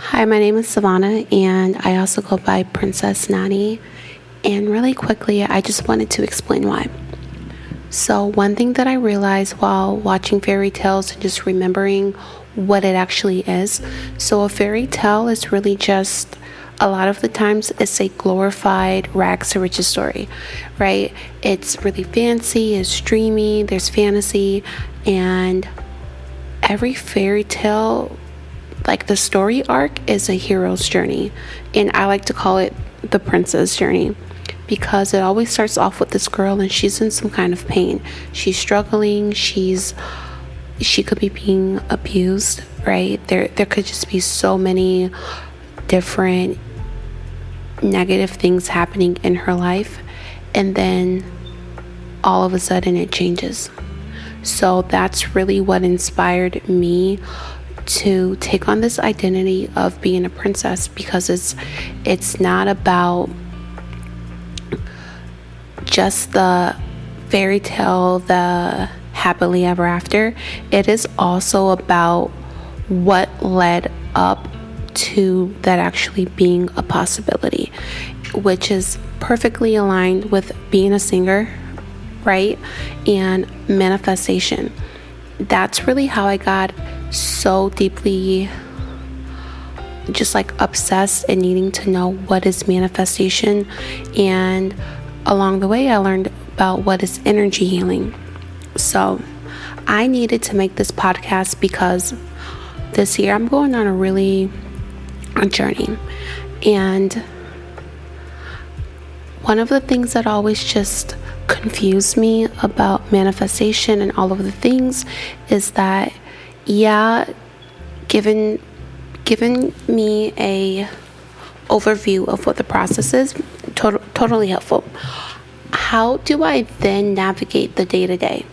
Hi, my name is Savannah, and I also go by Princess Nani. And really quickly, I just wanted to explain why. So, one thing that I realized while watching fairy tales and just remembering what it actually is. So, a fairy tale is really just a lot of the times it's a glorified rags to riches story, right? It's really fancy, it's dreamy, there's fantasy, and every fairy tale, like the story arc, is a hero's journey, and I like to call it the princess journey because it always starts off with this girl and she's in some kind of pain. She's struggling, she could be being abused, right? There could just be so many different negative things happening in her life, and then all of a sudden it changes. So that's really what inspired me to take on this identity of being a princess, because it's not about just the fairy tale, the happily ever after. It is also about what led up to that actually being a possibility, which is perfectly aligned with being a singer, right? And manifestation. That's really how I got so deeply just like obsessed and needing to know what is manifestation. And along the way, I learned about what is energy healing. So I needed to make this podcast because this year I'm going on a journey. And one of the things that always just confused me about manifestation and all of the things is that, given me a overview of what the process is, totally helpful. How do I then navigate the day-to-day?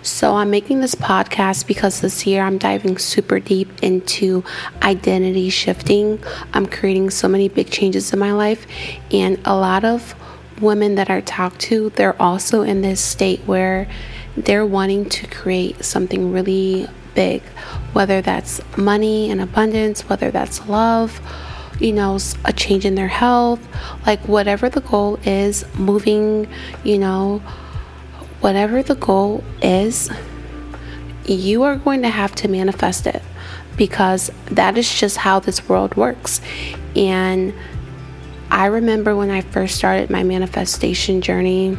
So I'm making this podcast because this year I'm diving super deep into identity shifting. I'm creating so many big changes in my life, and a lot of women that I talk to, they're also in this state where they're wanting to create something really big, whether that's money and abundance, whether that's love, a change in their health, like whatever the goal is, moving, whatever the goal is, you are going to have to manifest it, because that is just how this world works. And I remember when I first started my manifestation journey,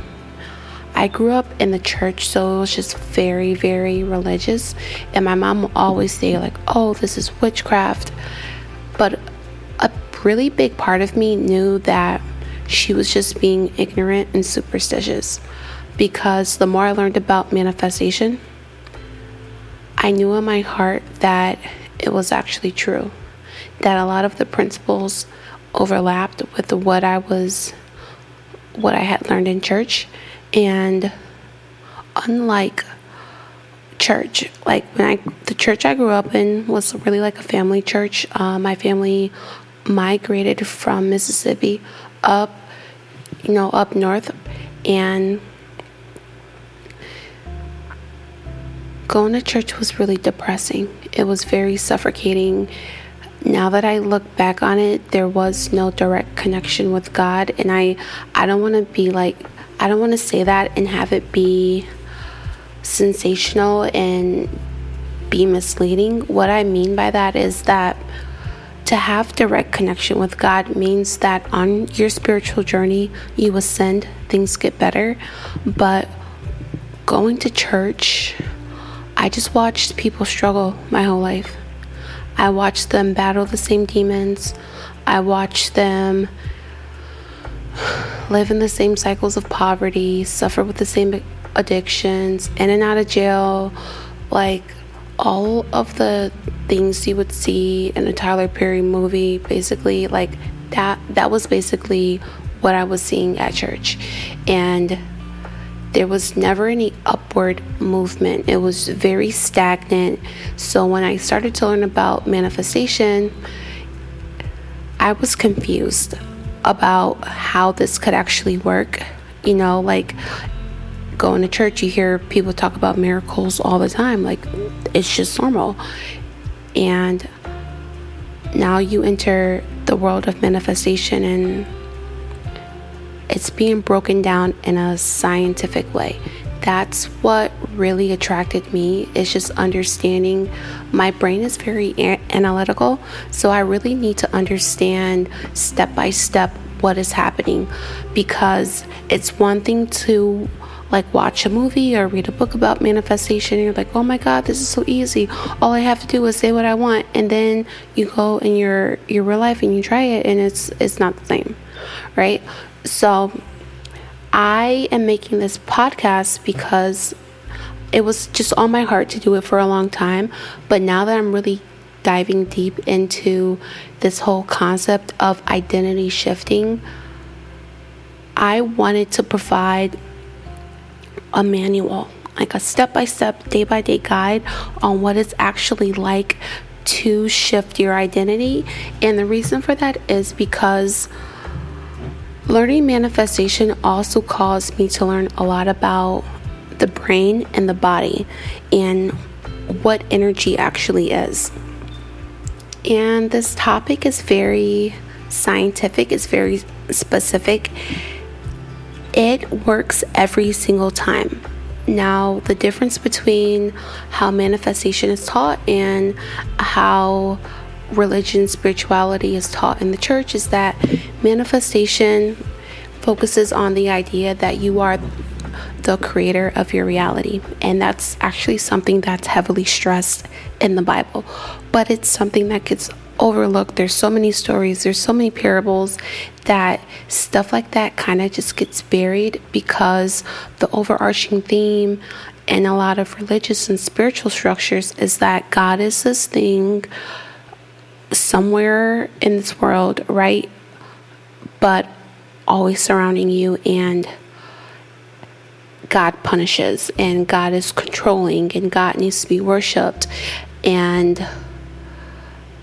I grew up in the church, so it was just very, very religious. And my mom would always say, like, oh, this is witchcraft. But a really big part of me knew that she was just being ignorant and superstitious, because the more I learned about manifestation, I knew in my heart that it was actually true, that a lot of the principles overlapped with what I had learned in church. And unlike church, like the church I grew up in was really like a family church. My family migrated from Mississippi up north, and going to church was really depressing. It was very suffocating. Now that I look back on it, there was no direct connection with God, and I don't want to say that and have it be sensational and be misleading. What I mean by that is that to have direct connection with God means that on your spiritual journey, you ascend, things get better. But going to church, I just watched people struggle my whole life. I watched them battle the same demons. I watched them live in the same cycles of poverty, suffer with the same addictions, in and out of jail, like all of the things you would see in a Tyler Perry movie, basically. Like that was basically what I was seeing at church. And there was never any upward movement. It was very stagnant. So when I started to learn about manifestation, I was confused about how this could actually work. Like going to church, you hear people talk about miracles all the time. Like, it's just normal. And now you enter the world of manifestation, and it's being broken down in a scientific way. That's what really attracted me, is just understanding. My brain is very analytical, so I really need to understand step by step what is happening, because it's one thing to like watch a movie or read a book about manifestation and you're like, oh my god, this is so easy, all I have to do is say what I want, and then you go in your real life and you try it and it's not the same, right? So I am making this podcast because it was just on my heart to do it for a long time, but now that I'm really diving deep into this whole concept of identity shifting, I wanted to provide a manual, like a step-by-step, day-by-day guide on what it's actually like to shift your identity. And the reason for that is because learning manifestation also caused me to learn a lot about the brain and the body and what energy actually is. And this topic is very scientific, it's very specific. It works every single time. Now, the difference between how manifestation is taught and how religion, spirituality is taught in the church is that manifestation focuses on the idea that you are the creator of your reality, and that's actually something that's heavily stressed in the Bible, but it's something that gets overlooked. There's so many stories, there's so many parables, that stuff like that kind of just gets buried, because the overarching theme in a lot of religious and spiritual structures is that God is this thing somewhere in this world, right? But always surrounding you, and God punishes, and God is controlling, and God needs to be worshipped. And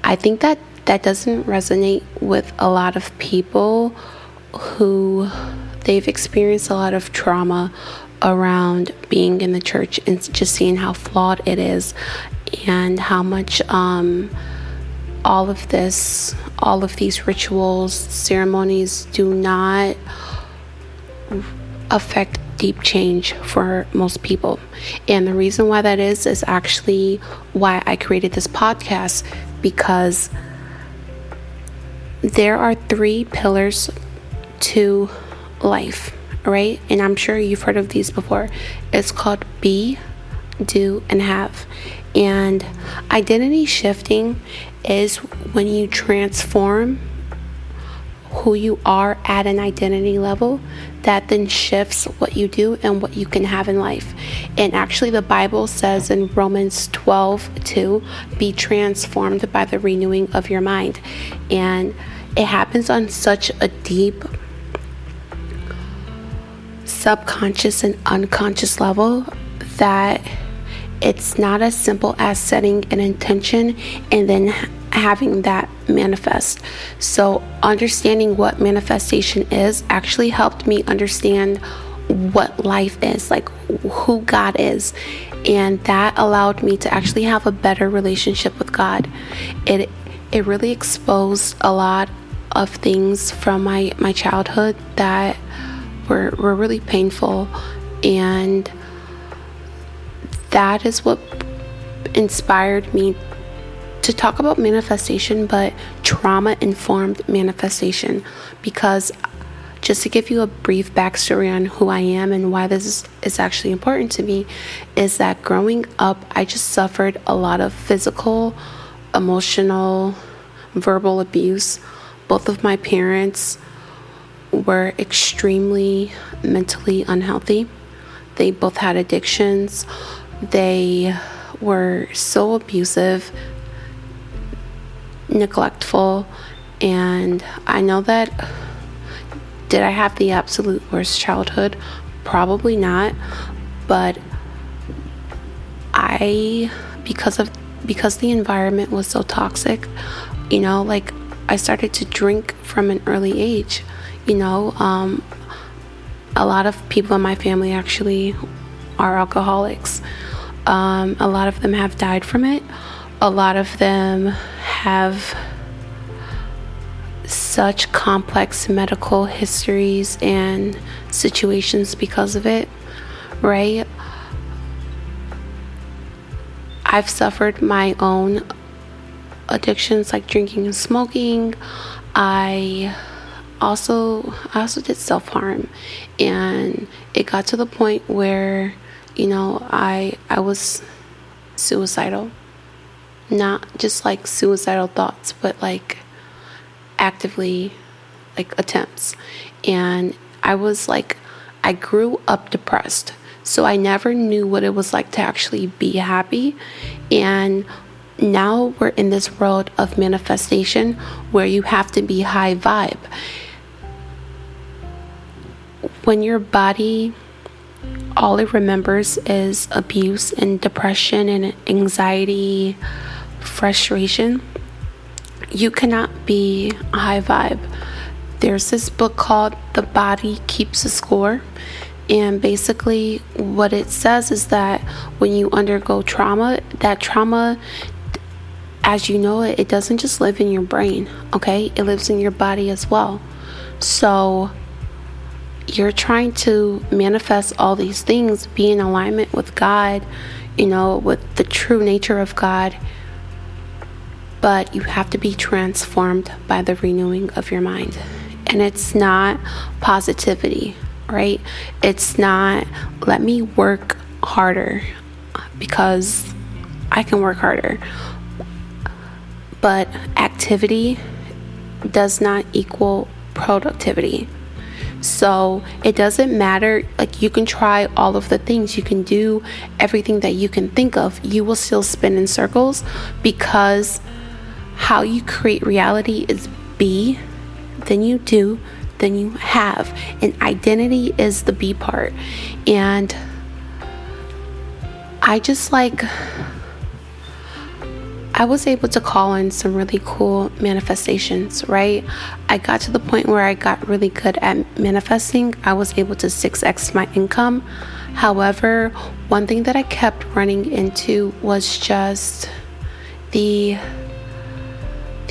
I think that doesn't resonate with a lot of people who they've experienced a lot of trauma around being in the church and just seeing how flawed it is, and how much all of these rituals, ceremonies do not affect deep change for most people. And the reason why that is actually why I created this podcast, because there are 3 pillars to life, right? And I'm sure you've heard of these before. It's called be, do, and have. And identity shifting is when you transform who you are at an identity level that then shifts what you do and what you can have in life. And actually the Bible says in Romans 12:2, be transformed by the renewing of your mind. And it happens on such a deep subconscious and unconscious level that it's not as simple as setting an intention and then having that manifest. So understanding what manifestation is actually helped me understand what life is, like who God is. And that allowed me to actually have a better relationship with God. It really exposed a lot of things from my childhood that were really painful, and that is what inspired me to talk about manifestation, but trauma-informed manifestation. Because just to give you a brief backstory on who I am and why this is actually important to me, is that growing up, I just suffered a lot of physical, emotional, verbal abuse. Both of my parents were extremely mentally unhealthy. They both had addictions. They were so abusive, neglectful, and I know that, did I have the absolute worst childhood? Probably not, but because the environment was so toxic, like I started to drink from an early age. A lot of people in my family actually are alcoholics. A lot of them have died from it. A lot of them have such complex medical histories and situations because of it, right? I've suffered my own addictions like drinking and smoking. I also did self-harm, and it got to the point where, I was suicidal. Not just like suicidal thoughts, but like actively like attempts. And I grew up depressed. So I never knew what it was like to actually be happy. And now we're in this world of manifestation where you have to be high vibe. When your body, all it remembers is abuse and depression and anxiety, frustration, you cannot be high vibe. There's this book called The Body Keeps a Score. And basically what it says is that when you undergo trauma, that trauma, as you know it doesn't just live in your brain, okay? It lives in your body as well. So you're trying to manifest all these things, be in alignment with God, with the true nature of God. But you have to be transformed by the renewing of your mind. And it's not positivity, right? It's not, let me work harder because I can work harder. But activity does not equal productivity. So it doesn't matter, like you can try all of the things, you can do everything that you can think of, you will still spin in circles, because how you create reality is be, then you do, then you have. And identity is the B part. And I was able to call in some really cool manifestations, right? I got to the point where I got really good at manifesting. I was able to 6x my income. However, one thing that I kept running into was just the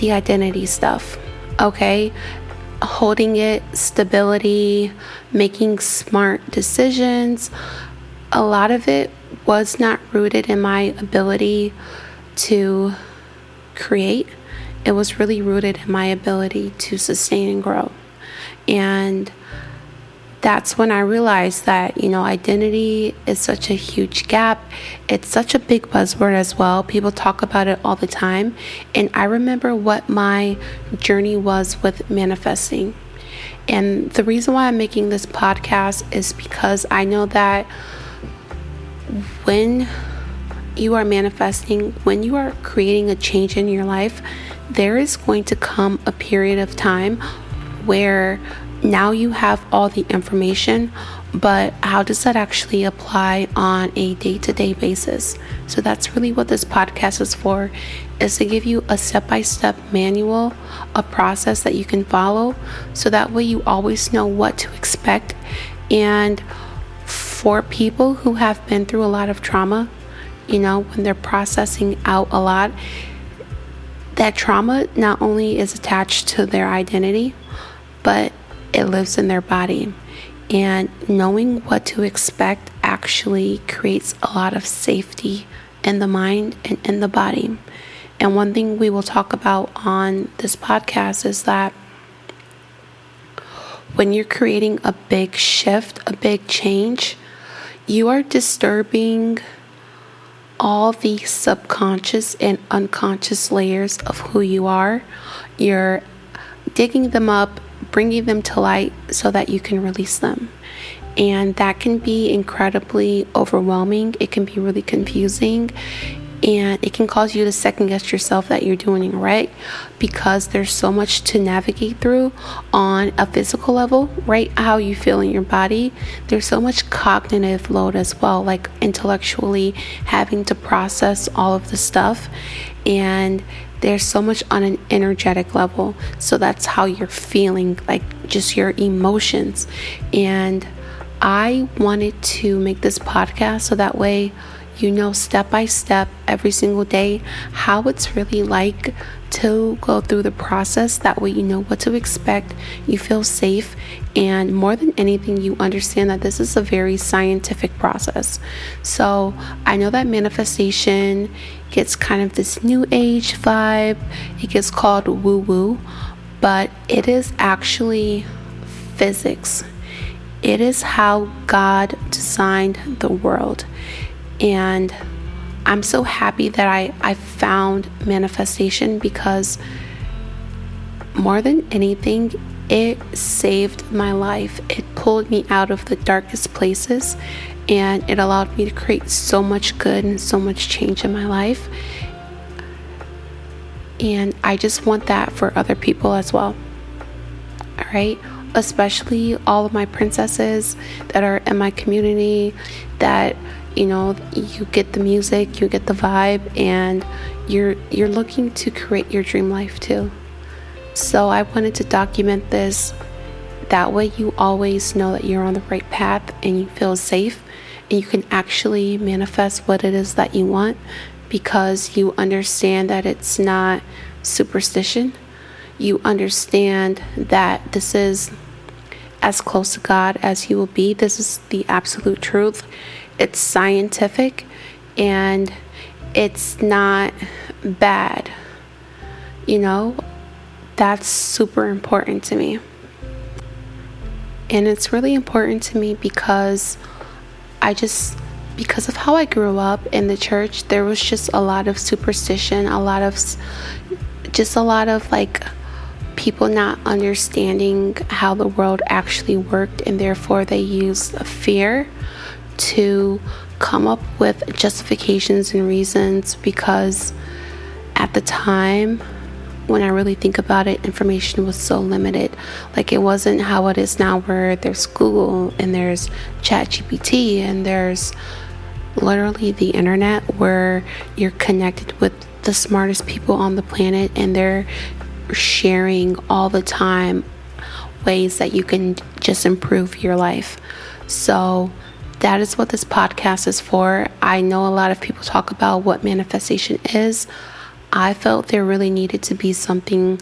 identity stuff, okay? Holding it, stability, making smart decisions. A lot of it was not rooted in my ability to create. It was really rooted in my ability to sustain and grow. And that's when I realized that, identity is such a huge gap. It's such a big buzzword as well. People talk about it all the time. And I remember what my journey was with manifesting. And the reason why I'm making this podcast is because I know that when you are manifesting, when you are creating a change in your life, there is going to come a period of time where now you have all the information, but how does that actually apply on a day-to-day basis? So that's really what this podcast is for, is to give you a step-by-step manual, a process that you can follow, so that way you always know what to expect. And for people who have been through a lot of trauma, when they're processing out a lot, that trauma not only is attached to their identity, but it lives in their body. And knowing what to expect actually creates a lot of safety in the mind and in the body. And one thing we will talk about on this podcast is that when you're creating a big shift, a big change, you are disturbing all the subconscious and unconscious layers of who you are. You're digging them up, bringing them to light so that you can release them. And that can be incredibly overwhelming. It can be really confusing. And it can cause you to second guess yourself that you're doing it right, because there's so much to navigate through on a physical level, right? How you feel in your body. There's so much cognitive load as well, like intellectually having to process all of the stuff. And there's so much on an energetic level. So that's how you're feeling, like just your emotions. And I wanted to make this podcast so that way you know step by step every single day how it's really like to go through the process. That way you know what to expect, you feel safe, and more than anything you understand that this is a very scientific process. So I know that manifestation gets kind of this new age vibe, it gets called woo woo, but it is actually physics. It is how God designed the world. And I'm so happy that I found manifestation, because more than anything, it saved my life. It pulled me out of the darkest places, and it allowed me to create so much good and so much change in my life. And I just want that for other people as well. All right? Especially all of my princesses that are in my community, that you get the music, you get the vibe, and you're looking to create your dream life too. So I wanted to document this. That way you always know that you're on the right path and you feel safe, and you can actually manifest what it is that you want, because you understand that it's not superstition. You understand that this is as close to God as you will be. This is the absolute truth. It's scientific, and it's not bad. That's super important to me. And it's really important to me because because of how I grew up in the church, there was just a lot of superstition, a lot of like people not understanding how the world actually worked, and therefore they used fear to come up with justifications and reasons, because at the time, when I really think about it, information was so limited. Like, it wasn't how it is now, where there's Google and there's ChatGPT and there's literally the internet, where you're connected with the smartest people on the planet, and they're sharing all the time ways that you can just improve your life. So that is what this podcast is for. I know a lot of people talk about what manifestation is. I felt there really needed to be something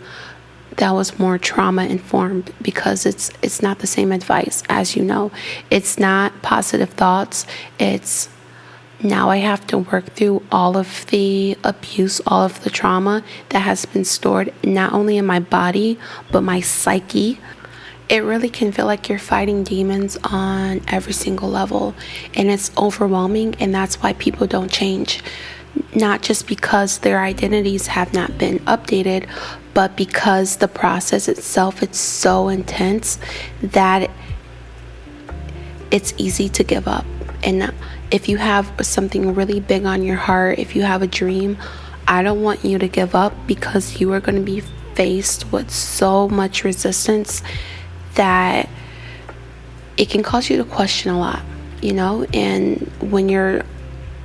that was more trauma informed, because it's not the same advice, as you know. It's not positive thoughts. It's now I have to work through all of the abuse, all of the trauma that has been stored not only in my body, but my psyche. It really can feel like you're fighting demons on every single level, and it's overwhelming, and that's why people don't change. Not just because their identities have not been updated, but because the process itself, it's so intense that it's easy to give up. And if you have something really big on your heart, if you have a dream, I don't want you to give up, because you are going to be faced with so much resistance that it can cause you to question a lot, and when you're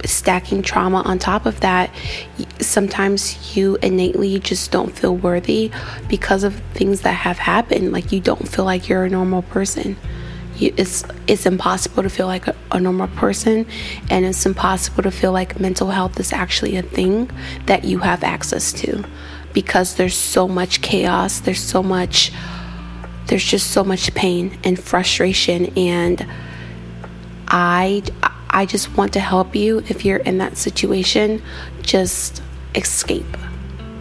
stacking trauma on top of that, sometimes you innately just don't feel worthy because of things that have happened. Like, you don't feel like you're a normal person. It's impossible to feel like a normal person, and it's impossible to feel like mental health is actually a thing that you have access to, because there's so much chaos, there's just so much pain and frustration. And I just want to help you. If you're in that situation, just escape,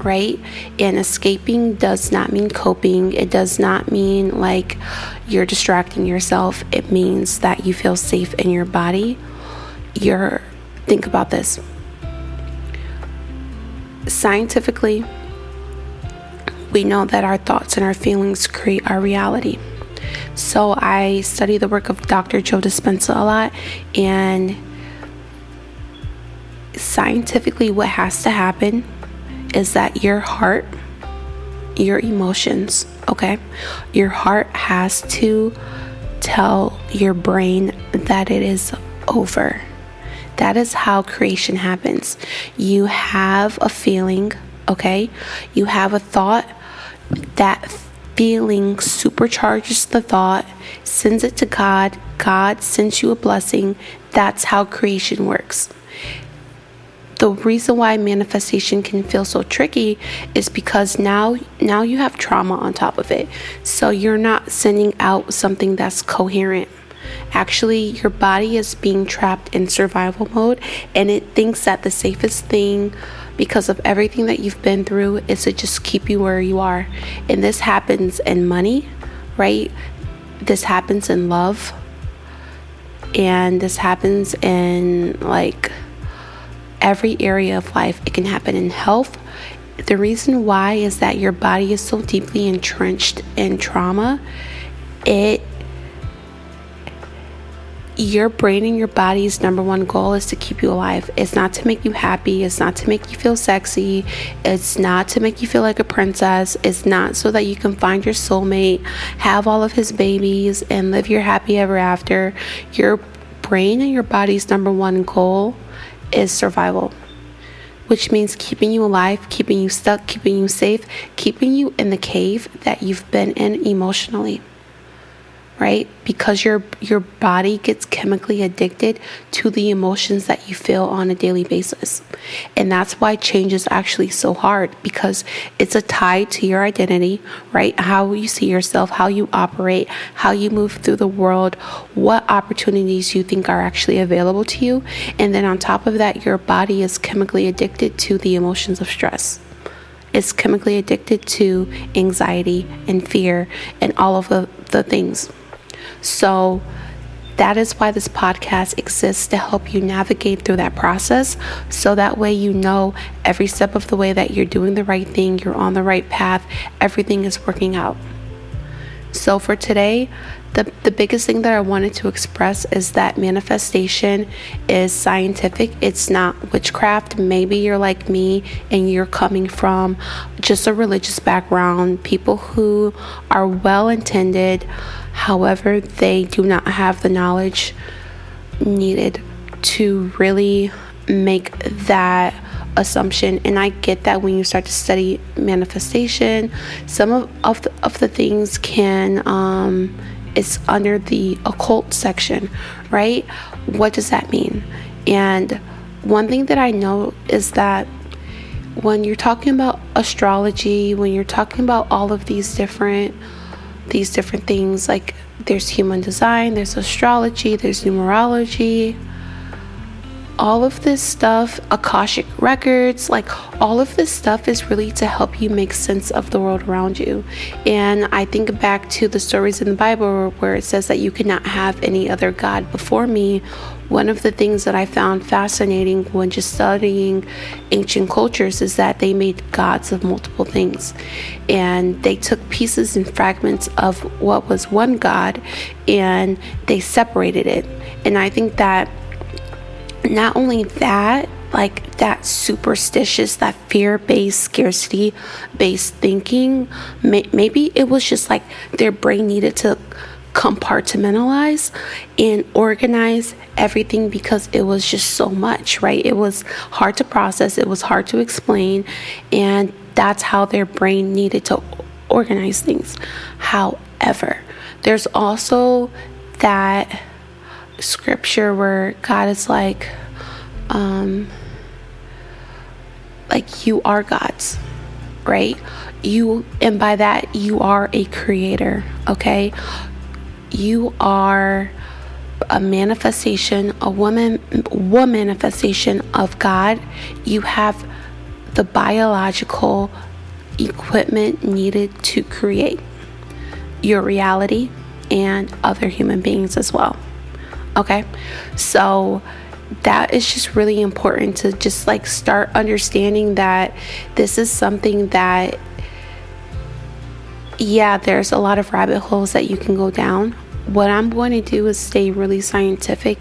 right? And escaping does not mean coping. It does not mean like you're distracting yourself. It means that you feel safe in your body. Think about this. Scientifically, we know that our thoughts and our feelings create our reality. So I study the work of Dr. Joe Dispenza a lot, and scientifically what has to happen is that your heart, your emotions, okay, your heart has to tell your brain that it is over. That is how creation happens. You have a feeling, okay, you have a thought. That feeling supercharges the thought, sends it to God. God sends you a blessing. That's how creation works. the reason why manifestation can feel so tricky is because now you have trauma on top of it. So you're not sending out something that's coherent. Actually, your body is being trapped in survival mode, and it thinks that the safest thing, because of everything that you've been through, is to just keep you where you are. And this happens in money, right? This happens in love, and this happens in like every area of life. It can happen in health. The reason why is that your body is so deeply entrenched in trauma. Your brain and your body's number one goal is to keep you alive. It's not to make you happy. It's not to make you feel sexy. It's not to make you feel like a princess. It's not so that you can find your soulmate, have all of his babies, and live your happy ever after. Your brain and your body's number one goal is survival, which means keeping you alive, keeping you stuck, keeping you safe, keeping you in the cave that you've been in emotionally. Right? Because your body gets chemically addicted to the emotions that you feel on a daily basis. And that's why change is actually so hard, because it's a tie to your identity, right? How you see yourself, how you operate, how you move through the world, what opportunities you think are actually available to you. And then on top of that, your body is chemically addicted to the emotions of stress. It's chemically addicted to anxiety and fear and all of the things. So that is why this podcast exists, to help you navigate through that process, so that way you know every step of the way that you're doing the right thing, you're on the right path, everything is working out. So for today, the biggest thing that I wanted to express is that manifestation is scientific. It's not witchcraft. Maybe you're like me and you're coming from just a religious background, people who are well-intended. However, they do not have the knowledge needed to really make that assumption. And I get that when you start to study manifestation, some of the things can it's under the occult section, right? What does that mean? And one thing that I know is that when you're talking about astrology, when you're talking about all of these different things, like there's human design, there's astrology, there's numerology, all of this stuff, Akashic records, like all of this stuff is really to help you make sense of the world around you. And I think back to the stories in the Bible where it says that you cannot have any other God before me. One of the things that I found fascinating when just studying ancient cultures is that they made gods of multiple things. And they took pieces and fragments of what was one God and they separated it. And I think that not only that, like that superstitious, that fear-based, scarcity-based thinking, maybe it was just like their brain needed to compartmentalize and organize everything because it was just so much, right? It was hard to process, it was hard to explain, and that's how their brain needed to organize things. However, there's also that scripture where God is like you are gods, right? And by that you are a creator, okay? You are a manifestation, one manifestation of God. You have the biological equipment needed to create your reality and other human beings as well. Okay, so that is just really important to just like start understanding that this is something that, yeah, there's a lot of rabbit holes that you can go down. What I'm going to do is stay really scientific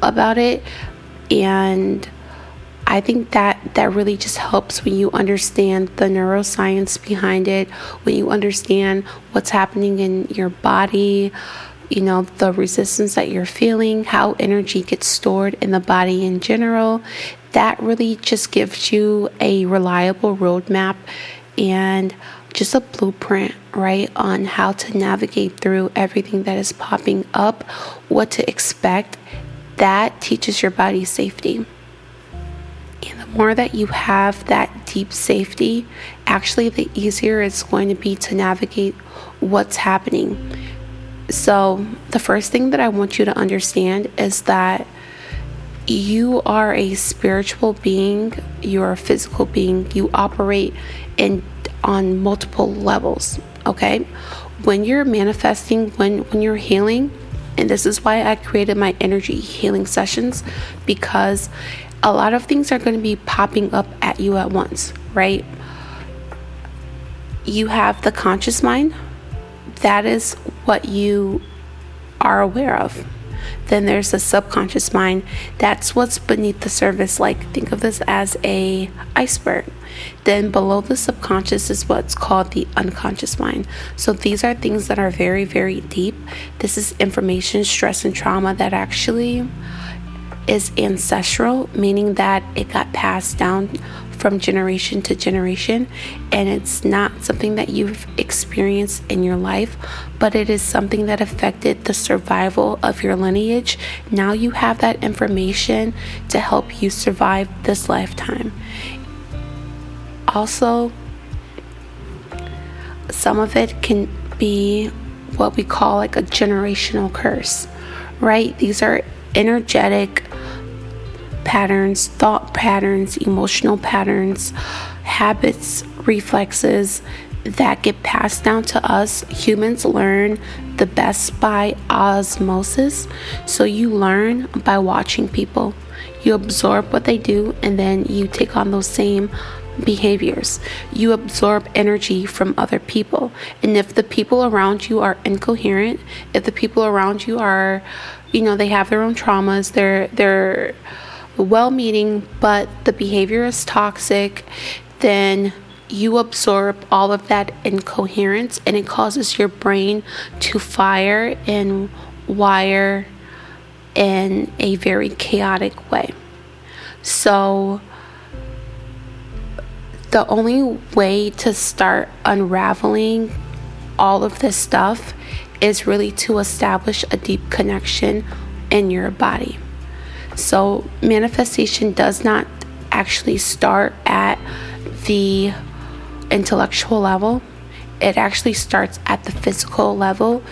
about it, and I think that really just helps when you understand the neuroscience behind it, when you understand what's happening in your body, you know, the resistance that you're feeling, how energy gets stored in the body in general. That really just gives you a reliable roadmap and just a blueprint, right, on how to navigate through everything that is popping up, what to expect. That teaches your body safety. And the more that you have that deep safety, actually the easier it's going to be to navigate what's happening. So the first thing that I want you to understand is that you are a spiritual being, you're a physical being, you operate on multiple levels, okay? When you're manifesting, when you're healing, and this is why I created my energy healing sessions, because a lot of things are going to be popping up at you at once, right? You have the conscious mind. That is what you are aware of. Then there's the subconscious mind. That's what's beneath the surface. Like, think of this as a iceberg. Then below the subconscious is what's called the unconscious mind. So these are things that are very, very deep. This is information, stress, and trauma that actually is ancestral, meaning that it got passed down from generation to generation, and it's not something that you've experienced in your life, but it is something that affected the survival of your lineage. Now you have that information to help you survive this lifetime. Also, some of it can be what we call like a generational curse, right? These are energetic patterns, thought patterns, emotional patterns, habits, reflexes that get passed down to us. Humans learn the best by osmosis. So you learn by watching people. You absorb what they do, and then you take on those same behaviors. You absorb energy from other people. And if the people around you are incoherent, if the people around you are, they have their own traumas, they're well-meaning, but the behavior is toxic, then you absorb all of that incoherence, and it causes your brain to fire and wire in a very chaotic way. So the only way to start unraveling all of this stuff is really to establish a deep connection in your body. So manifestation does not actually start at the intellectual level. It actually starts at the physical level.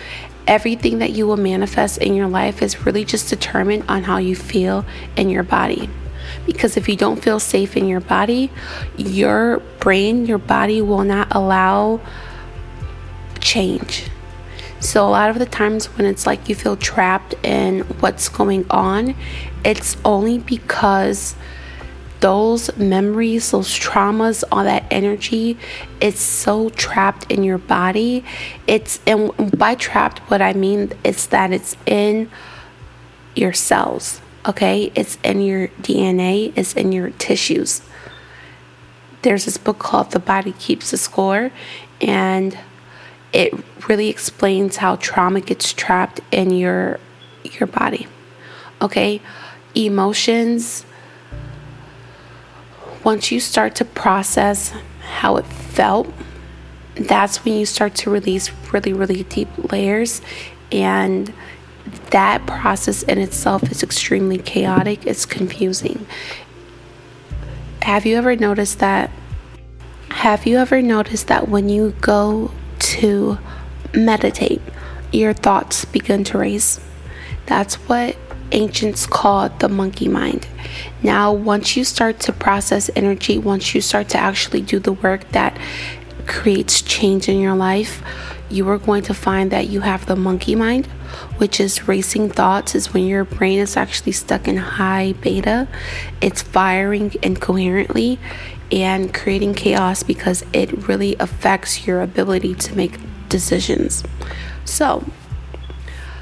Everything that you will manifest in your life is really just determined on how you feel in your body. Because if you don't feel safe in your body, your brain, your body will not allow change. So a lot of the times when it's like you feel trapped in what's going on, it's only because those memories, those traumas, all that energy, it's so trapped in your body. And by trapped, what I mean is that it's in your cells, okay? It's in your DNA, it's in your tissues. There's this book called The Body Keeps a Score, and it really explains how trauma gets trapped in your body. Okay? Emotions, once you start to process how it felt, that's when you start to release really, really deep layers. And that process in itself is extremely chaotic. It's confusing. Have you ever noticed that when you go to meditate, your thoughts begin to race? That's what ancients called the monkey mind. Now, once you start to process energy, once you start to actually do the work that creates change in your life, you are going to find that you have the monkey mind, which is racing thoughts. Is when your brain is actually stuck in high beta. It's firing incoherently and creating chaos because it really affects your ability to make decisions. So,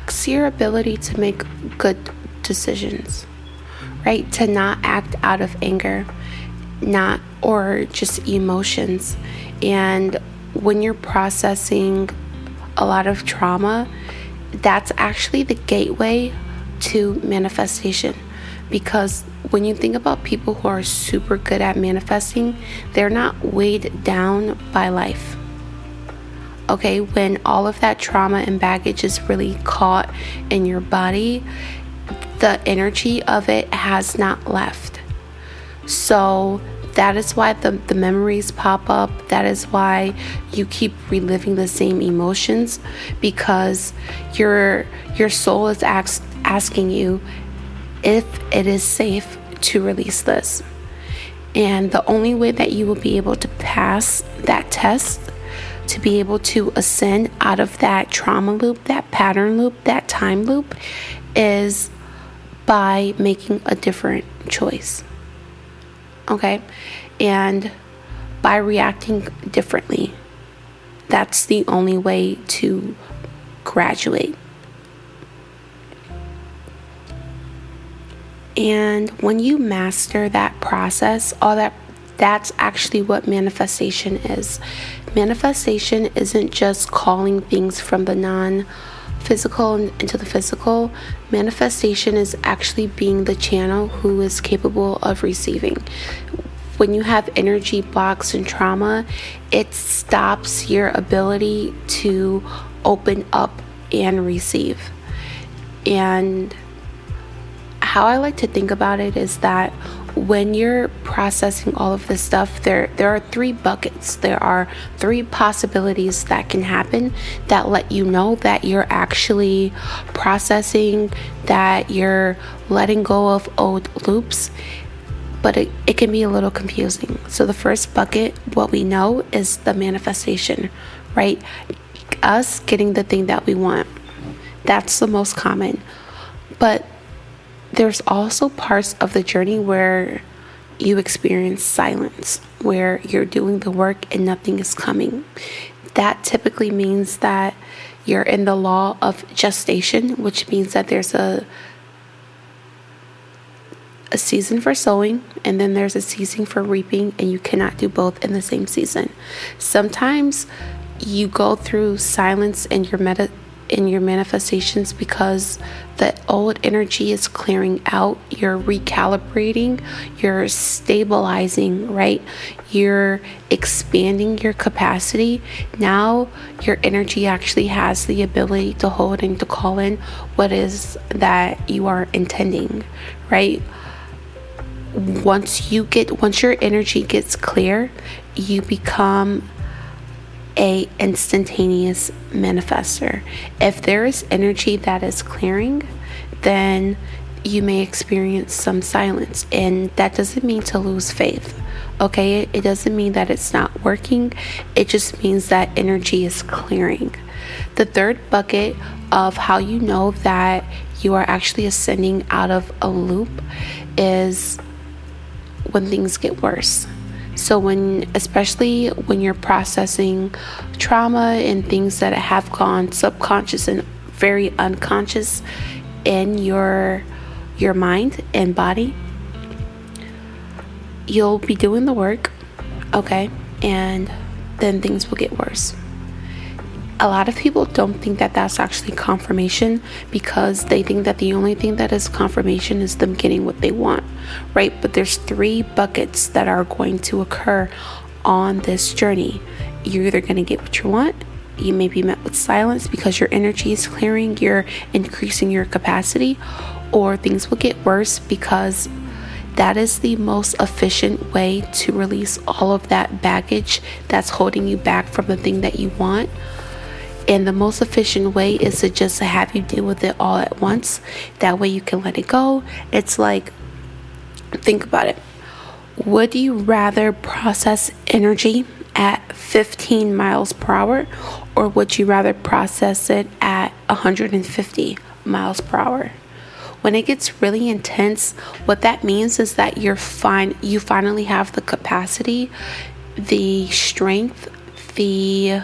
it's your ability to make good decisions, right? To not act out of anger, or just emotions. And when you're processing a lot of trauma, that's actually the gateway to manifestation. Because when you think about people who are super good at manifesting, they're not weighed down by life. Okay, when all of that trauma and baggage is really caught in your body, the energy of it has not left. So that is why the memories pop up. That is why you keep reliving the same emotions, because your soul is asking you if it is safe to release this. And the only way that you will be able to pass that test, to be able to ascend out of that trauma loop, that pattern loop, that time loop, is by making a different choice. Okay? And by reacting differently. That's the only way to graduate. And when you master that process, that's actually what manifestation is. Manifestation isn't just calling things from the non-physical into the physical. Manifestation is actually being the channel who is capable of receiving. When you have energy blocks and trauma, it stops your ability to open up and receive. And how I like to think about it is that when you're processing all of this stuff, there are 3 buckets. There are 3 possibilities that can happen that let you know that you're actually processing, that you're letting go of old loops. But it can be a little confusing. So the first bucket, what we know, is the manifestation, right? Us getting the thing that we want. That's the most common. But there's also parts of the journey where you experience silence, where you're doing the work and nothing is coming. That typically means that you're in the law of gestation, which means that there's a season for sowing, and then there's a season for reaping, and you cannot do both in the same season. Sometimes you go through silence in your manifestations because the old energy is clearing out. You're recalibrating, you're stabilizing, right? You're expanding your capacity. Now your energy actually has the ability to hold and to call in what is that you are intending, right? Once your energy gets clear, you become a instantaneous manifester. If there is energy that is clearing, then you may experience some silence, and that doesn't mean to lose faith. Okay, it doesn't mean that it's not working. It just means that energy is clearing. The third bucket of how you know that you are actually ascending out of a loop is when things get worse. So especially when you're processing trauma and things that have gone subconscious and very unconscious in your mind and body, you'll be doing the work, okay, and then things will get worse. A lot of people don't think that that's actually confirmation, because they think that the only thing that is confirmation is them getting what they want, right? But there's 3 buckets that are going to occur on this journey. You're either going to get what you want, you may be met with silence because your energy is clearing, you're increasing your capacity, or things will get worse, because that is the most efficient way to release all of that baggage that's holding you back from the thing that you want. And the most efficient way is to just have you deal with it all at once. That way you can let it go. It's like, think about it. Would you rather process energy at 15 miles per hour, or would you rather process it at 150 miles per hour? When it gets really intense, what that means is that you finally have the capacity, the strength, the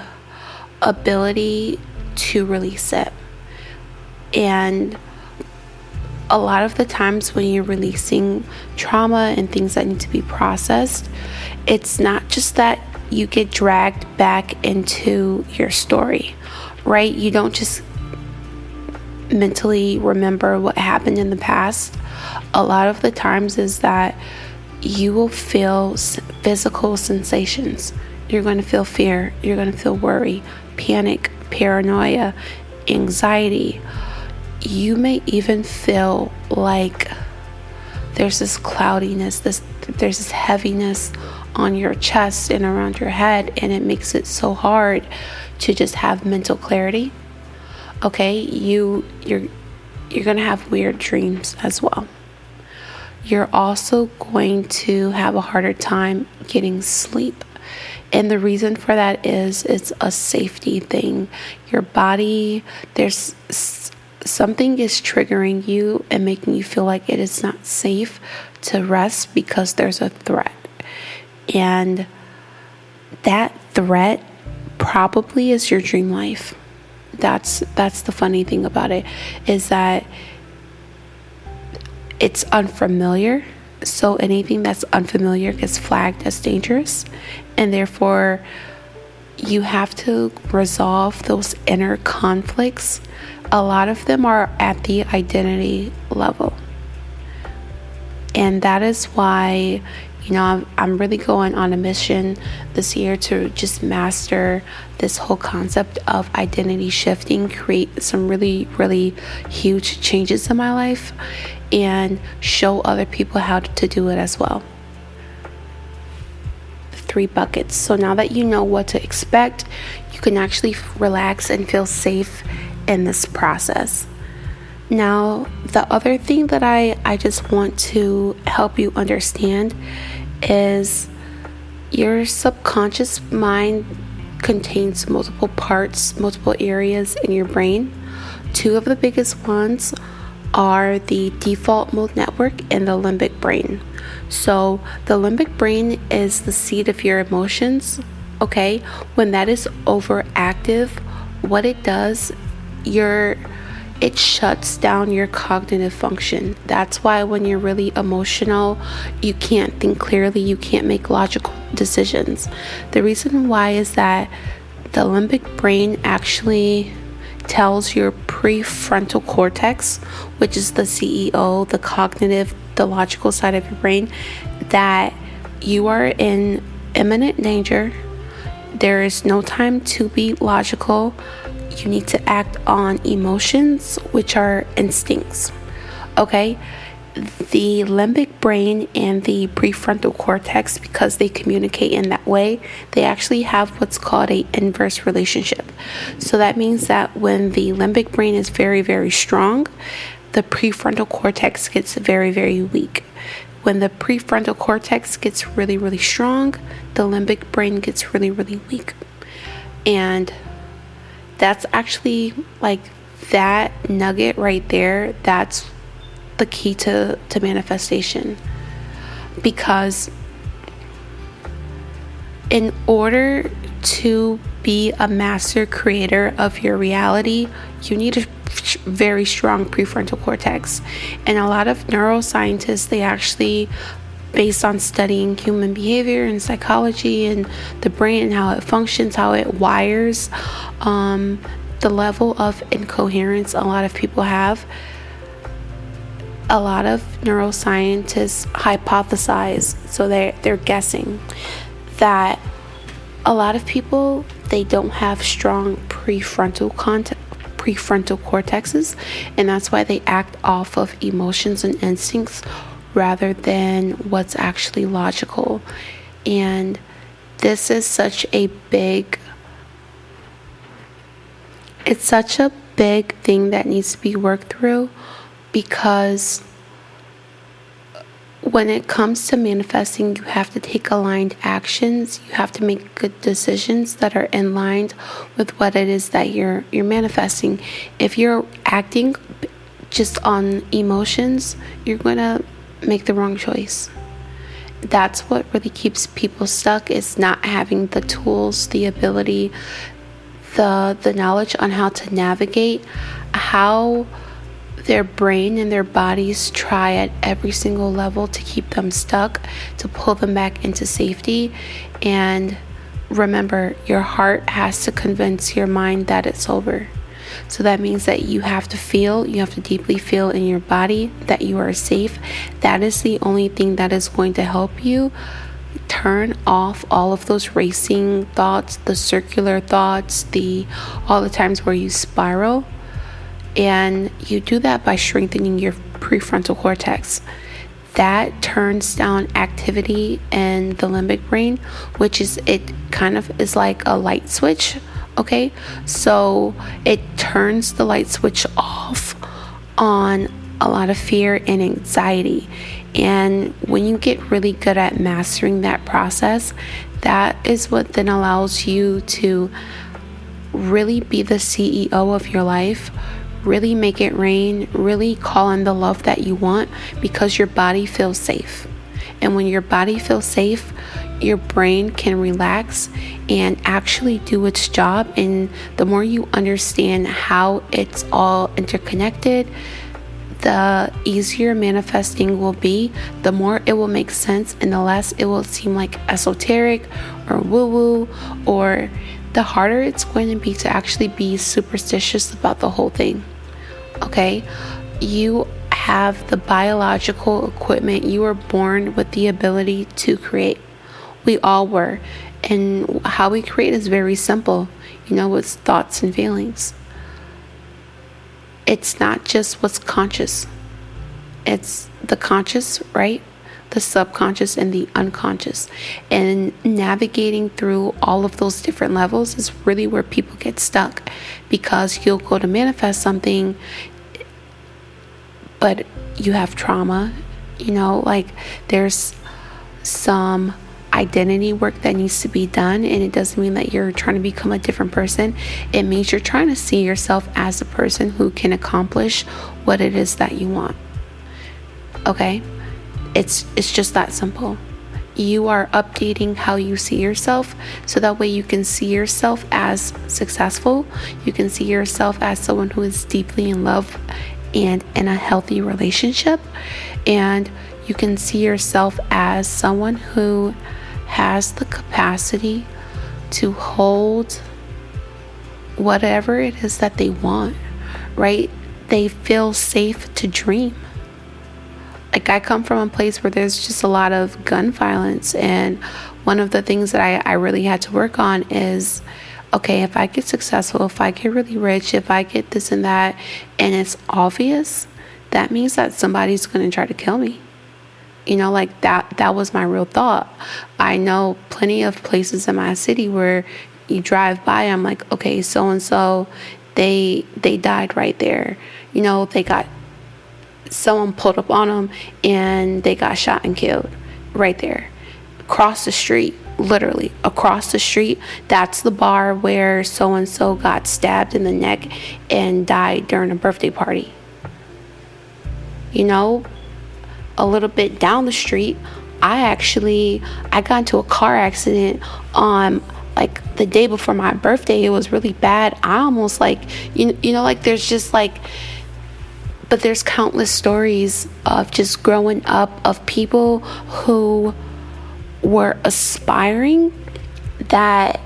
ability to release it. And a lot of the times when you're releasing trauma and things that need to be processed, it's not just that you get dragged back into your story, right? You don't just mentally remember what happened in the past. A lot of the times is that you will feel physical sensations. You're going to feel fear, you're going to feel worry, panic, paranoia, anxiety. You may even feel like there's this cloudiness, there's this heaviness on your chest and around your head, and it makes it so hard to just have mental clarity. Okay, you're going to have weird dreams as well. You're also going to have a harder time getting sleep. And the reason for that is it's a safety thing. Your body, there's something is triggering you and making you feel like it is not safe to rest because there's a threat. And that threat probably is your dream life. That's the funny thing about it, is that it's unfamiliar. So anything that's unfamiliar gets flagged as dangerous. And therefore, you have to resolve those inner conflicts. A lot of them are at the identity level. And that is why, I'm really going on a mission this year to just master this whole concept of identity shifting, create some really, really huge changes in my life, and show other people how to do it as well. 3 buckets. So now that you know what to expect, you can actually relax and feel safe in this process. Now, the other thing that I just want to help you understand is your subconscious mind contains multiple parts, multiple areas in your brain. 2 of the biggest ones are the default mode network and the limbic brain. So the limbic brain is the seat of your emotions. Okay, when that is overactive, what it does, it shuts down your cognitive function. That's why when you're really emotional, you can't think clearly, you can't make logical decisions. The reason why is that the limbic brain actually tells your prefrontal cortex, which is the CEO, the cognitive, the logical side of your brain, that you are in imminent danger. There is no time to be logical. You need to act on emotions, which are instincts. Okay? The limbic brain and the prefrontal cortex, because they communicate in that way, they actually have what's called an inverse relationship. So that means that when the limbic brain is very, very strong, the prefrontal cortex gets very, very weak. When the prefrontal cortex gets really, really strong, the limbic brain gets really, really weak. And that's actually like that nugget right there. That's the key to manifestation. Because in order to be a master creator of your reality, you need a very strong prefrontal cortex. And a lot of neuroscientists, they actually, based on studying human behavior and psychology and the brain and how it functions, how it wires, the level of incoherence a lot of people have, a lot of neuroscientists hypothesize, so they're guessing that a lot of people, they don't have strong prefrontal cortexes, and that's why they act off of emotions and instincts rather than what's actually logical. And this is such a big thing that needs to be worked through, because when it comes to manifesting, you have to take aligned actions. You have to make good decisions that are in line with what it is that you're manifesting. If you're acting just on emotions, you're going to make the wrong choice. That's what really keeps people stuck, is not having the tools, the ability, the knowledge on how to navigate how their brain and their bodies try at every single level to keep them stuck, to pull them back into safety. And remember, your heart has to convince your mind that it's over. So that means that you have to deeply feel in your body that you are safe. That is the only thing that is going to help you turn off all of those racing thoughts, the circular thoughts, all the times where you spiral. And you do that by strengthening your prefrontal cortex. that turns down activity in the limbic brain, which is, it kind of is like a light switch. Okay, so it turns the light switch off on a lot of fear and anxiety. And when you get really good at mastering that process, that is what then allows you to really be the CEO of your life, really make it rain, really call in the love that you want, because your body feels safe. And when your body feels safe, your brain can relax and actually do its job. And the more you understand how it's all interconnected, the easier manifesting will be, the more it will make sense, and the less it will seem like esoteric or woo-woo, or the harder it's going to be to actually be superstitious about the whole thing. Okay? You have the biological equipment. You were born with the ability to create. We all were. And how we create is very simple. It's thoughts and feelings. It's not just what's conscious. It's the conscious, right? The subconscious and the unconscious. And navigating through all of those different levels is really where people get stuck, because you'll go to manifest something, but you have trauma. There's some identity work that needs to be done, and it doesn't mean that you're trying to become a different person. It means you're trying to see yourself as a person who can accomplish what it is that you want. Okay? It's just that simple. You are updating how you see yourself, so that way you can see yourself as successful. You can see yourself as someone who is deeply in love and in a healthy relationship, and you can see yourself as someone who has the capacity to hold whatever it is that they want, right? They feel safe to dream. I come from a place where there's just a lot of gun violence, and one of the things that I really had to work on is, okay, if I get successful, if I get really rich, if I get this and that, and it's obvious, that means that somebody's going to try to kill me. That was my real thought. I know plenty of places in my city where you drive by, I'm like, okay, so-and-so, they died right there. They got, someone pulled up on them and they got shot and killed right there. Across the street, literally across the street, that's the bar where so-and-so got stabbed in the neck and died during a birthday party. A little bit down the street, I got into a car accident on the day before my birthday. It was really bad. I almost there's just but there's countless stories of just growing up of people who were aspiring that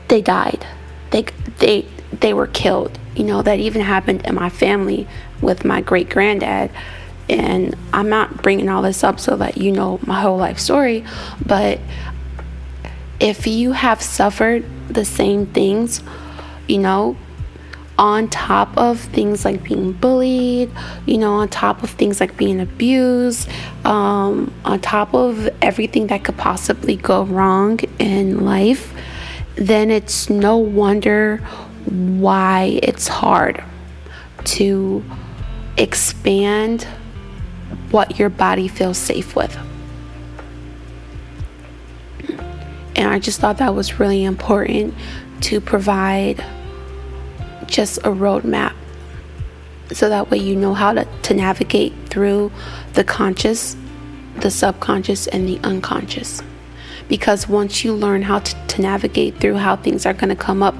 they died. They were killed. That even happened in my family with my great granddad. And I'm not bringing all this up so that you know my whole life story, but if you have suffered the same things, on top of things like being bullied, on top of things like being abused, on top of everything that could possibly go wrong in life, then it's no wonder why it's hard to expand what your body feels safe with. And I just thought that was really important to provide just a roadmap, so that way you know how to navigate through the conscious, the subconscious, and the unconscious. Because once you learn how to navigate through how things are going to come up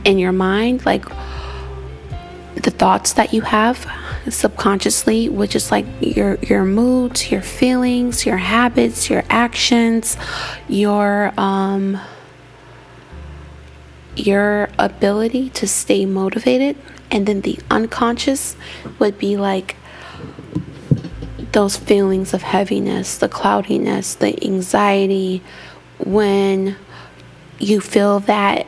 in your mind, the thoughts that you have subconsciously, which is your moods, your feelings, your habits, your actions, your ability to stay motivated. And then the unconscious would be those feelings of heaviness, the cloudiness, the anxiety, when you feel that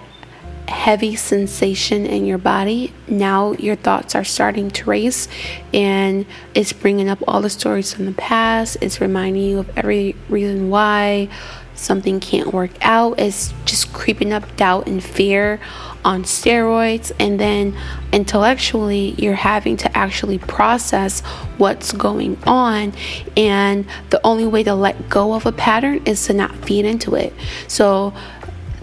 heavy sensation in your body, now your thoughts are starting to race, and it's bringing up all the stories from the past. It's reminding you of every reason why something can't work out. It's just creeping up doubt and fear on steroids. And then intellectually, you're having to actually process what's going on, and the only way to let go of a pattern is to not feed into it. So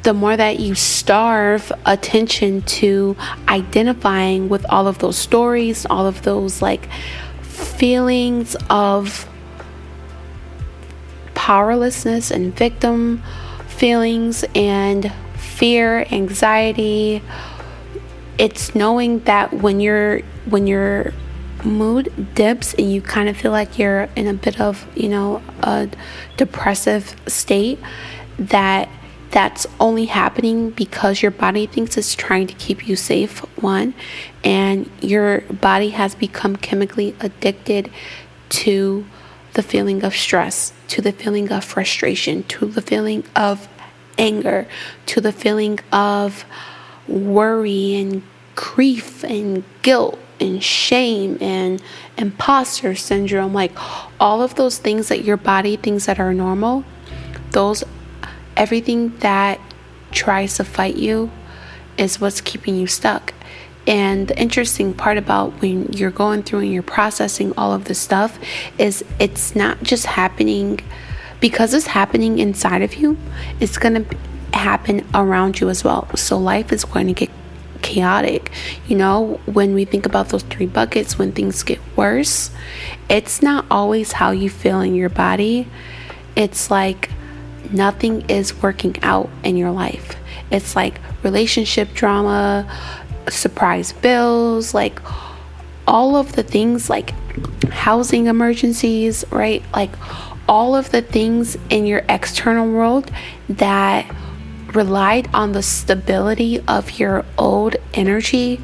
the more that you starve attention to identifying with all of those stories, all of those like feelings of powerlessness and victim feelings and fear, anxiety, it's knowing that when your mood dips and you kind of feel like you're in a bit of, a depressive state, that's only happening because your body thinks it's trying to keep you safe, one, and your body has become chemically addicted to the feeling of stress, to the feeling of frustration, to the feeling of anger, to the feeling of worry and grief and guilt and shame and imposter syndrome. Like all of those things that your body thinks that are normal, everything that tries to fight you is what's keeping you stuck. And the interesting part about when you're going through and you're processing all of this stuff is it's not just happening because it's happening inside of you. It's going to happen around you as well. So life is going to get chaotic. When we think about those 3 buckets, when things get worse, it's not always how you feel in your body. It's like nothing is working out in your life. It's like relationship drama, surprise bills, like all of the things, like housing emergencies, right? Like all of the things in your external world that relied on the stability of your old energy.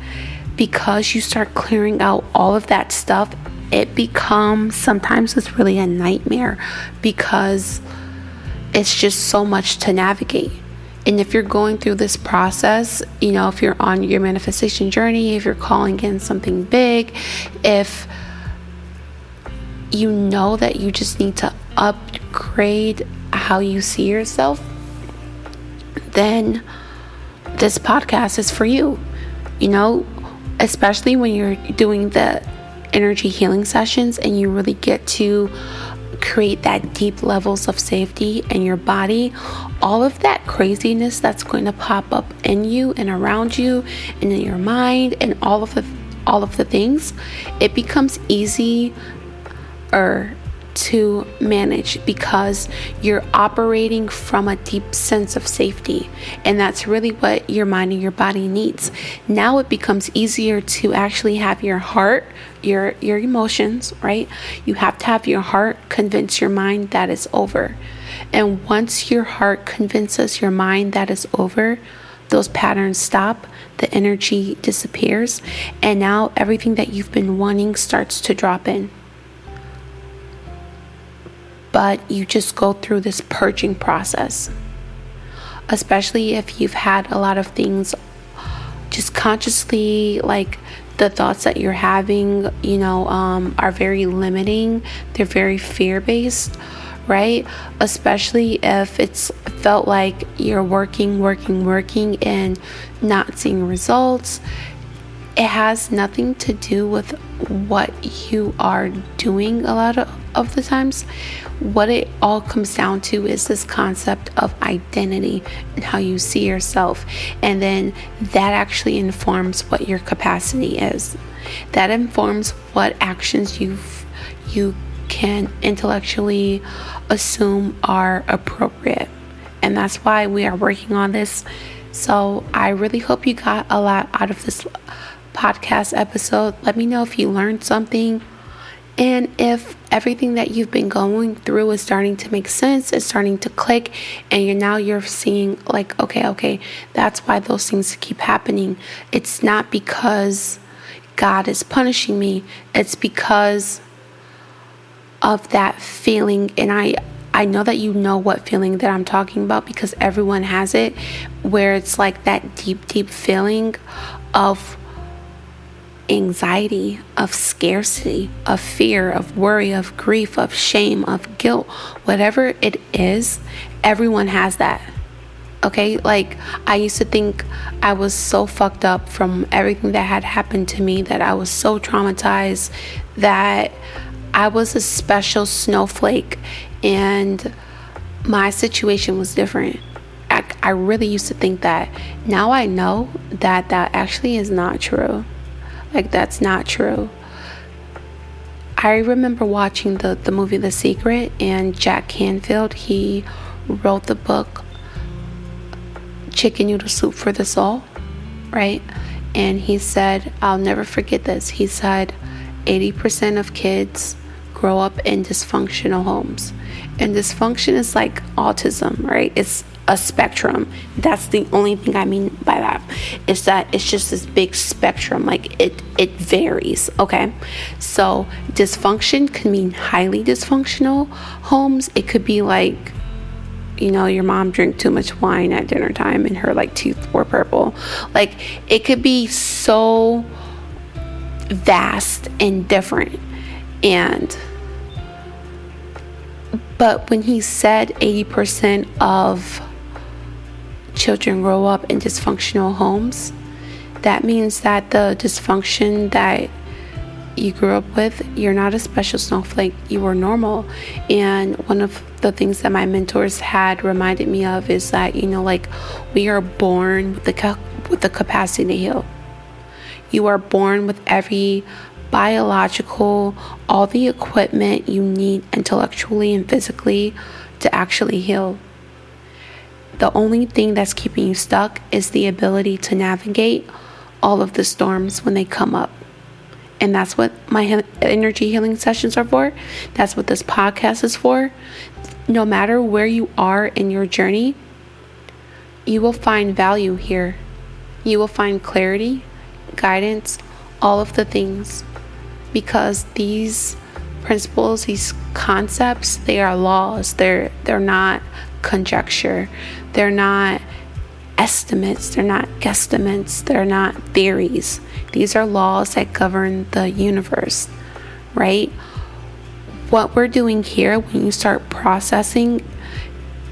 Because you start clearing out all of that stuff, it becomes, sometimes it's really a nightmare because it's just so much to navigate. And if you're going through this process, if you're on your manifestation journey, if you're calling in something big, if you know that you just need to upgrade how you see yourself, then this podcast is for you. Especially when you're doing the energy healing sessions and you really get to create that deep levels of safety in your body, all of that craziness that's going to pop up in you and around you and in your mind and all of the things, it becomes easier to manage because you're operating from a deep sense of safety, and that's really what your mind and your body needs. Now it becomes easier to actually have your heart, your emotions, right? You have to have your heart convince your mind that it's over. And once your heart convinces your mind that it's over, those patterns stop, the energy disappears, and now everything that you've been wanting starts to drop in. But you just go through this purging process, especially if you've had a lot of things just consciously, like the thoughts that you're having, are very limiting. They're very fear-based, right? Especially if it's felt like you're working and not seeing results. It has nothing to do with what you are doing a lot of the times. What it all comes down to is this concept of identity and how you see yourself. And then that actually informs what your capacity is. That informs what actions you can intellectually assume are appropriate. And that's why we are working on this. So I really hope you got a lot out of this podcast episode. Let me know if you learned something, and if everything that you've been going through is starting to make sense, it's starting to click, and you're seeing like, okay, that's why those things keep happening. It's not because God is punishing me, it's because of that feeling. And I know that you know what feeling that I'm talking about, because everyone has it, where it's like that deep feeling of anxiety, of scarcity, of fear, of worry, of grief, of shame, of guilt. Whatever it is, everyone has that. Okay, like I used to think I was so fucked up from everything that had happened to me, that I was so traumatized, that I was a special snowflake and my situation was different. I really used to think that. Now I know that that actually is not true. Like, that's not true. I remember watching the movie The Secret, and Jack Canfield, he wrote the book Chicken Noodle Soup for the Soul, right? And he said, I'll never forget this. He said 80% of kids grow up in dysfunctional homes. And dysfunction is like autism, right? It's a spectrum. That's the only thing I mean by that, is that it's just this big spectrum. Like it varies. Okay, so dysfunction can mean highly dysfunctional homes. It could be like, you know, your mom drank too much wine at dinner time and her like teeth were purple. Like, it could be so vast and different. But when he said 80% of children grow up in dysfunctional homes, that means that the dysfunction that you grew up with, you're not a special snowflake, you were normal. And one of the things that my mentors had reminded me of is that, you know, like, we are born with the capacity to heal. You are born with every biological, all the equipment you need intellectually and physically to actually heal. The only thing that's keeping you stuck is the ability to navigate all of the storms when they come up. And that's what my energy healing sessions are for. That's what this podcast is for. No matter where you are in your journey, you will find value here. You will find clarity, guidance, all of the things. Because these principles, these concepts, they are laws. They're not conjecture. They're not estimates. They're not guesstimates. They're not theories. These are laws that govern the universe, right? What we're doing here, when you start processing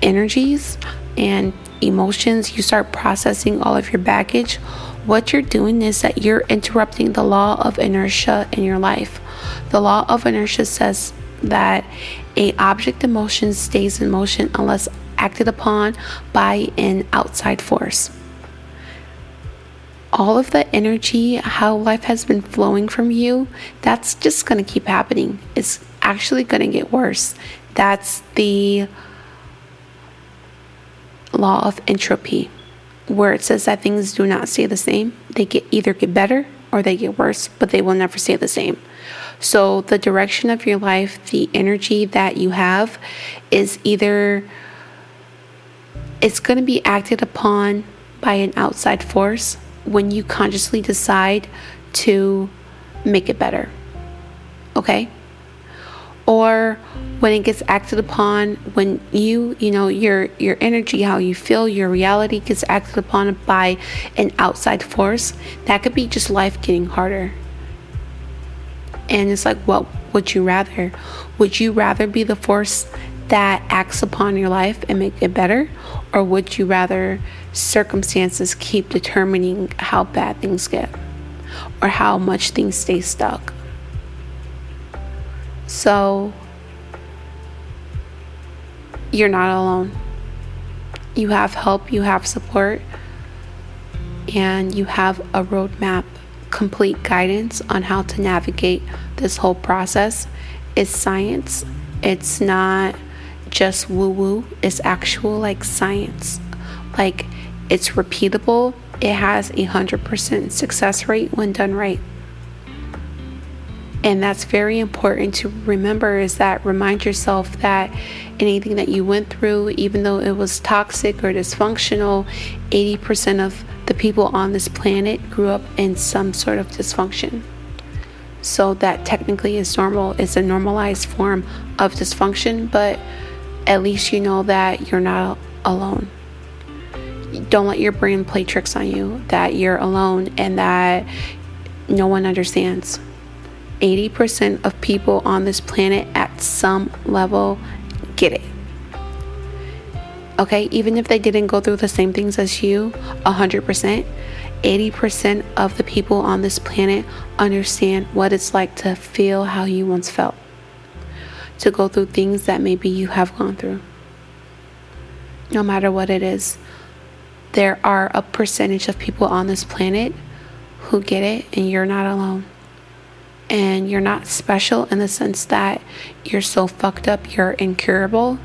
energies and emotions, you start processing all of your baggage, what you're doing is that you're interrupting the law of inertia in your life. The law of inertia says that an object in motion stays in motion unless acted upon by an outside force. All of the energy, how life has been flowing from you, that's just going to keep happening. It's actually going to get worse. That's the law of entropy, where it says that things do not stay the same. They either get better or they get worse, but they will never stay the same. So the direction of your life, the energy that you have, is either it's going to be acted upon by an outside force when you consciously decide to make it better. Okay? Or when it gets acted upon, when you know, your energy, how you feel, your reality gets acted upon by an outside force. That could be just life getting harder. And it's like, what would you rather? Would you rather be the force that acts upon your life and make it better? Or would you rather circumstances keep determining how bad things get or how much things stay stuck? So you're not alone. You have help, you have support, and you have a roadmap, complete guidance on how to navigate this whole process. It's science. It's not just woo-woo. It's actual like science. Like, it's repeatable. It has 100% success rate when done right. And that's very important to remember, is that remind yourself that anything that you went through, even though it was toxic or dysfunctional, 80% of the people on this planet grew up in some sort of dysfunction. So that technically is normal. It's a normalized form of dysfunction, but at least you know that you're not alone. Don't let your brain play tricks on you that you're alone and that no one understands. 80% of people on this planet at some level get it. Okay, even if they didn't go through the same things as you, 100%, 80% of the people on this planet understand what it's like to feel how you once felt, to go through things that maybe you have gone through. No matter what it is, there are a percentage of people on this planet who get it, and you're not alone. And you're not special in the sense that you're so fucked up, you're incurable.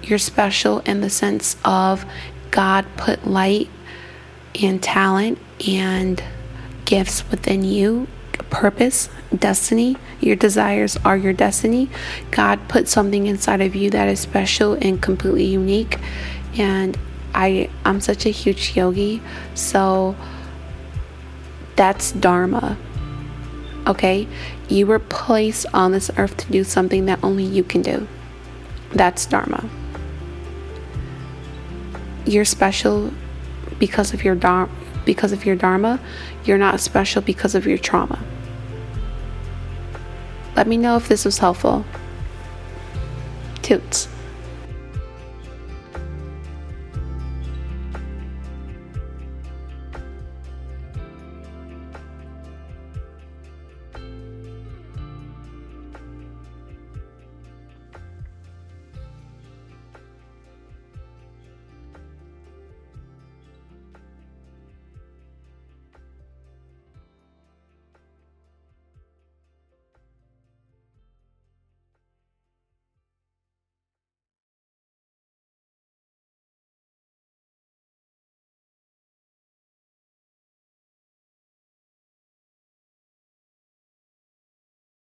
You're special in the sense of God put light and talent and gifts within you, purpose, destiny. Your desires are your destiny. God put something inside of you that is special and completely unique. And I'm such a huge yogi, so that's Dharma. Okay? You were placed on this earth to do something that only you can do. That's Dharma. You're special because of your Dharma. You're not special because of your trauma. Let me know if this was helpful. Toots.